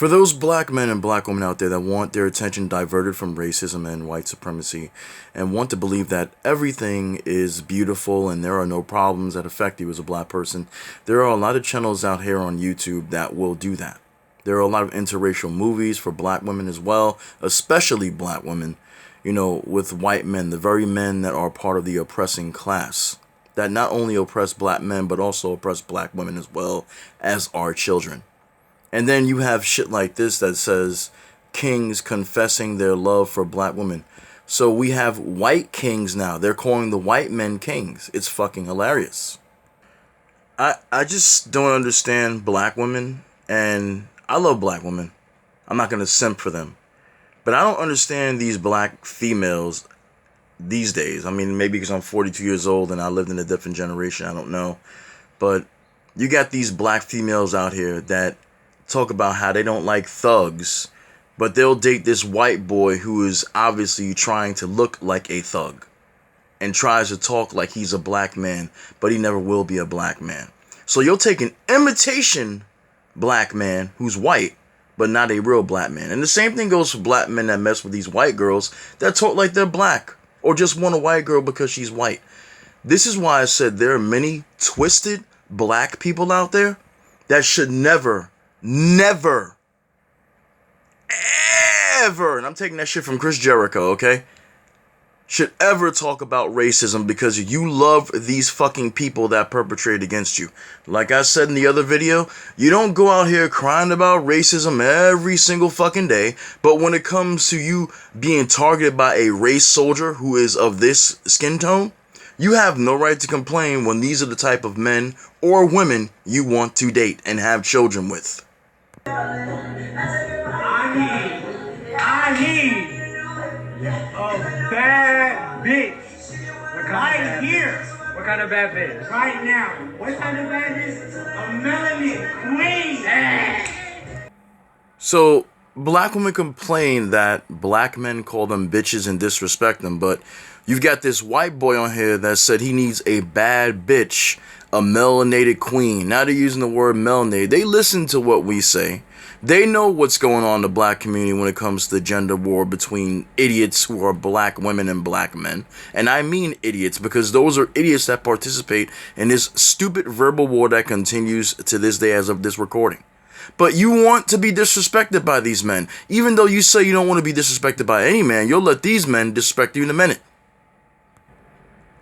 For those black men and black women out there that want their attention diverted from racism and white supremacy and want to believe that everything is beautiful and there are no problems that affect you as a black person, there are a lot of channels out here on YouTube that will do that. There are a lot of interracial movies for black women as well, especially black women, with white men, the very men that are part of the oppressing class, that not only oppress black men but also oppress black women as well as our children. And then you have shit like this that says kings confessing their love for black women. So we have white kings now. They're calling the white men kings. It's fucking hilarious. I just don't understand black women. And I love black women. I'm not going to simp for them. But I don't understand these black females these days. I mean, maybe because I'm 42 years old and I lived in a different generation. I don't know. But you got these black females out here that talk about how they don't like thugs, but they'll date this white boy who is obviously trying to look like a thug and tries to talk like he's a black man, but he never will be a black man. So you'll take an imitation black man who's white, but not a real black man. And the same thing goes for black men that mess with these white girls that talk like they're black or just want a white girl because she's white. This is why I said there are many twisted black people out there that should never, ever, and I'm taking that shit from Chris Jericho, okay, should ever talk about racism because you love these fucking people that perpetrate against you. Like I said in the other video, you don't go out here crying about racism every single fucking day, but when it comes to you being targeted by a race soldier who is of this skin tone, you have no right to complain when these are the type of men or women you want to date and have children with. I need a bad bitch right here. What kind of bad bitch? Right now. What kind of bad bitch? A melanin queen. So, black women complain that black men call them bitches and disrespect them, but you've got this white boy on here that said he needs a bad bitch, a melanated queen. Now they're using the word melanated. They listen to what we say. They know what's going on in the black community when it comes to the gender war between idiots who are black women and black men. And I mean idiots because those are idiots that participate in this stupid verbal war that continues to this day as of this recording. But you want to be disrespected by these men. Even though you say you don't want to be disrespected by any man, you'll let these men disrespect you in a minute.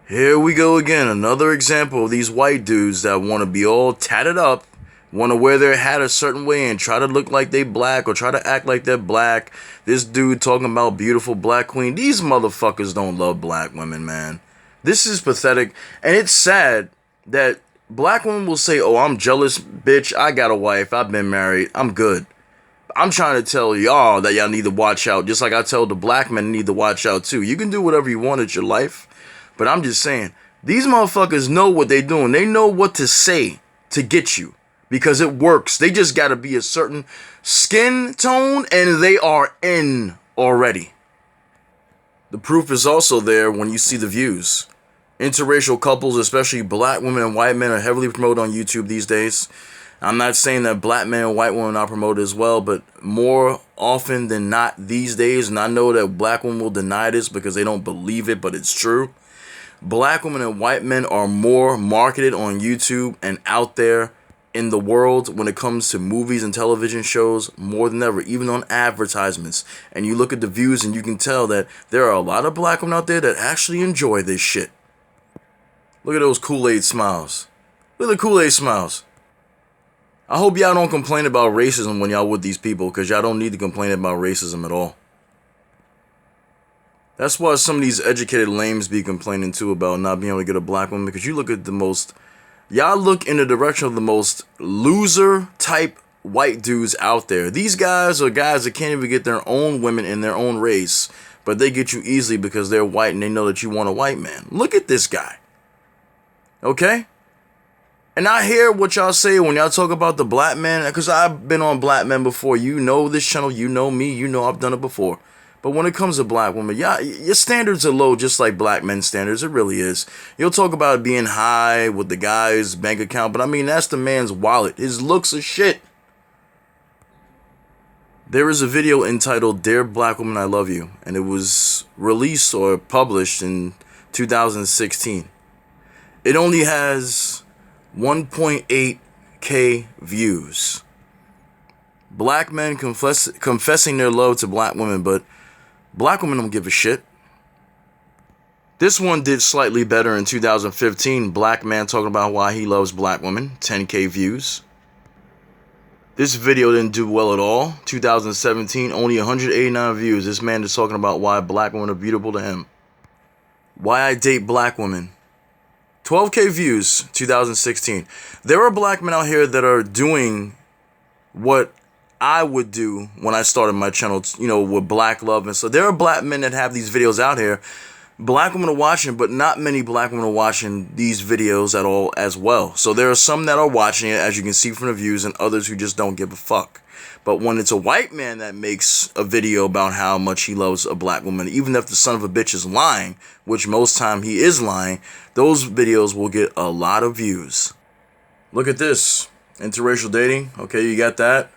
Here we go again, another example of these white dudes that want to be all tatted up, want to wear their hat a certain way and try to look like they black or try to act like they're black. This dude talking about beautiful black queen. These motherfuckers don't love black women, man. This is pathetic. And it's sad that black women will say, oh, I'm jealous, bitch. I got a wife. I've been married. I'm good. I'm trying to tell y'all that y'all need to watch out. Just like I tell the black men need to watch out too. You can do whatever you want at your life. But I'm just saying, these motherfuckers know what they're doing. They know what to say to get you. Because it works. They just got to be a certain skin tone and they are in already. The proof is also there when you see the views. Interracial couples, especially black women and white men, are heavily promoted on YouTube these days. I'm not saying that black men and white women are promoted as well, but more often than not these days, and I know that black women will deny this because they don't believe it, but it's true. Black women and white men are more marketed on YouTube and out there in the world when it comes to movies and television shows more than ever, even on advertisements. And you look at the views and you can tell that there are a lot of black women out there that actually enjoy this shit. Look at those Kool-Aid smiles. Look at the Kool-Aid smiles. I hope y'all don't complain about racism when y'all with these people, because y'all don't need to complain about racism at all. That's why some of these educated lames be complaining too about not being able to get a black woman, because you look at the most... Y'all look in the direction of the most loser type white dudes out there. These guys are guys that can't even get their own women in their own race, but they get you easily because they're white and they know that you want a white man. Look at this guy. Okay? And I hear what y'all say when y'all talk about the black man, because I've been on black men before. You know this channel, you know me, you know I've done it before. But when it comes to black women, yeah, your standards are low just like black men's standards. It really is. You'll talk about it being high with the guy's bank account, but I mean, that's the man's wallet. His looks are shit. There is a video entitled Dear Black Woman, I Love You, and it was released or published in 2016. It only has 1.8K views. Black men confessing their love to black women, but black women don't give a shit. This one did slightly better in 2015. Black man talking about why he loves black women, 10K views. This video didn't do well at all. 2017, only 189 views. This man is talking about why black women are beautiful to him. Why I date black women. 12K views, 2016. There are black men out here that are doing what I would do when I started my channel, you know, with black love. And so there are black men that have these videos out here. Black women are watching, but not many black women are watching these videos at all as well. So there are some that are watching it, as you can see from the views, and others who just don't give a fuck. But when it's a white man that makes a video about how much he loves a black woman, even if the son of a bitch is lying, which most time he is lying, those videos will get a lot of views. Look at this. Interracial dating. Okay, you got that.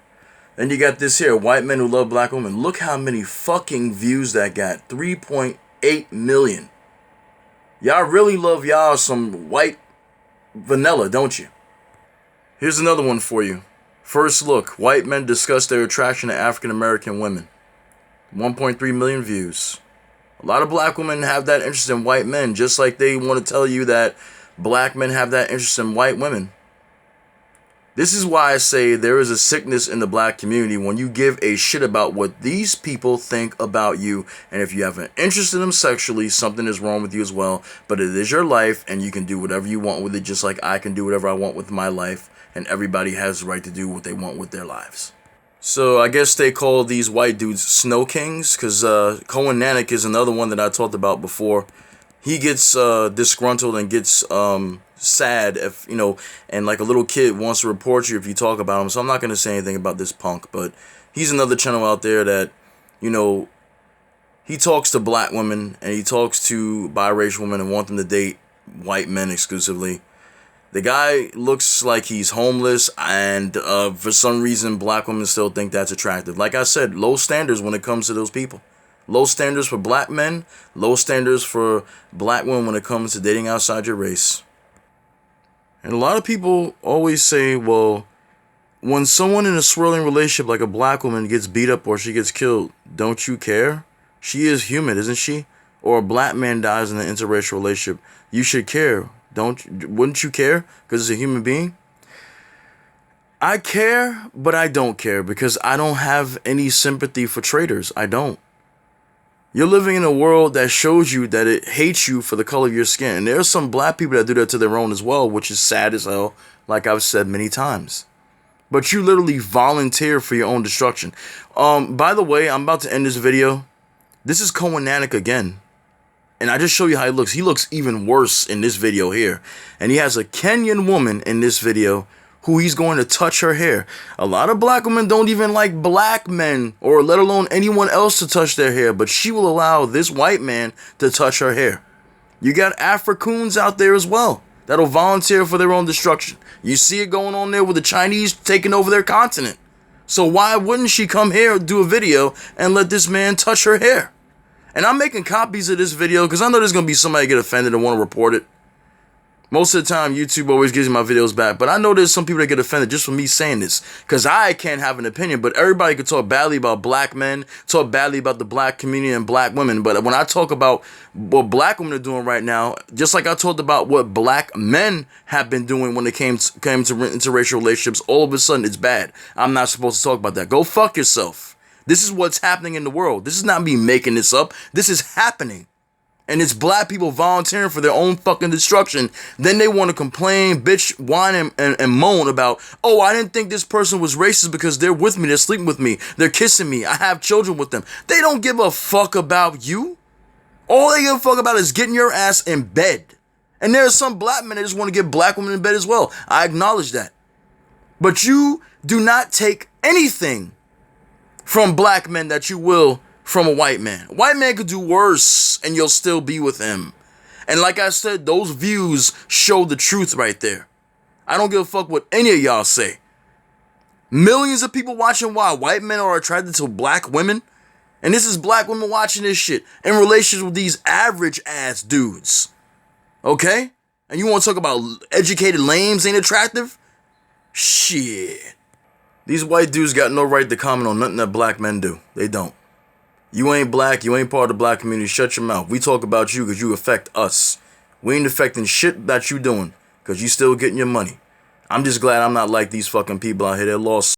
Then you got this here. White men who love black women. Look how many fucking views that got. 3.8 million. Y'all really love y'all some white vanilla, don't you? Here's another one for you. First look. White men discuss their attraction to African American women. 1.3 million views. A lot of black women have that interest in white men, just like they want to tell you that black men have that interest in white women. This is why I say there is a sickness in the black community when you give a shit about what these people think about you. And if you have an interest in them sexually, something is wrong with you as well. But it is your life and you can do whatever you want with it, just like I can do whatever I want with my life. And everybody has the right to do what they want with their lives. So I guess they call these white dudes snow kings, because Cohen Nanik is another one that I talked about before. He gets disgruntled and gets sad if, you know, and like a little kid wants to report you if you talk about him. So I'm not going to say anything about this punk, but he's another channel out there that, you know, he talks to black women and he talks to biracial women and want them to date white men exclusively. The guy looks like he's homeless, and for some reason black women still think that's attractive. Like I said, low standards when it comes to those people. Low standards for black men, low standards for black women when it comes to dating outside your race. And a lot of people always say, well, when someone in a swirling relationship like a black woman gets beat up or she gets killed, don't you care? She is human, isn't she? Or a black man dies in an interracial relationship, you should care. Wouldn't you care? Because it's a human being? I care, but I don't care because I don't have any sympathy for traitors. I don't. You're living in a world that shows you that it hates you for the color of your skin. And there are some black people that do that to their own as well, which is sad as hell, like I've said many times. But you literally volunteer for your own destruction. By the way, I'm about to end this video. This is Cohen Nanik again. And I just show you how he looks. He looks even worse in this video here. And he has a Kenyan woman in this video who he's going to touch her hair. A lot of black women don't even like black men, or let alone anyone else to touch their hair, but she will allow this white man to touch her hair. You got Africoons out there as well that'll volunteer for their own destruction. You see it going on there with the Chinese taking over their continent. So why wouldn't she come here, do a video, and let this man touch her hair? And I'm making copies of this video because I know there's going to be somebody get offended and want to report it. Most of the time, YouTube always gives me my videos back. But I know there's some people that get offended just for me saying this. Because I can't have an opinion. But everybody can talk badly about black men. Talk badly about the black community and black women. But when I talk about what black women are doing right now, just like I talked about what black men have been doing when it came to interracial relationships, all of a sudden it's bad. I'm not supposed to talk about that. Go fuck yourself. This is what's happening in the world. This is not me making this up. This is happening. And it's black people volunteering for their own fucking destruction. Then they want to complain, bitch, whine, and moan about, oh, I didn't think this person was racist because they're with me, they're sleeping with me, they're kissing me, I have children with them. They don't give a fuck about you. All they give a fuck about is getting your ass in bed. And there are some black men that just want to get black women in bed as well. I acknowledge that. But you do not take anything from black men that you will from a white man. A white man could do worse and you'll still be with him. And like I said, those views show the truth right there. I don't give a fuck what any of y'all say. Millions of people watching why white men are attracted to black women. And this is black women watching this shit in relations with these average ass dudes. Okay? And you want to talk about educated lames ain't attractive? Shit. These white dudes got no right to comment on nothing that black men do. They don't. You ain't black, you ain't part of the black community, shut your mouth. We talk about you because you affect us. We ain't affecting shit that you doing because you still getting your money. I'm just glad I'm not like these fucking people out here that lost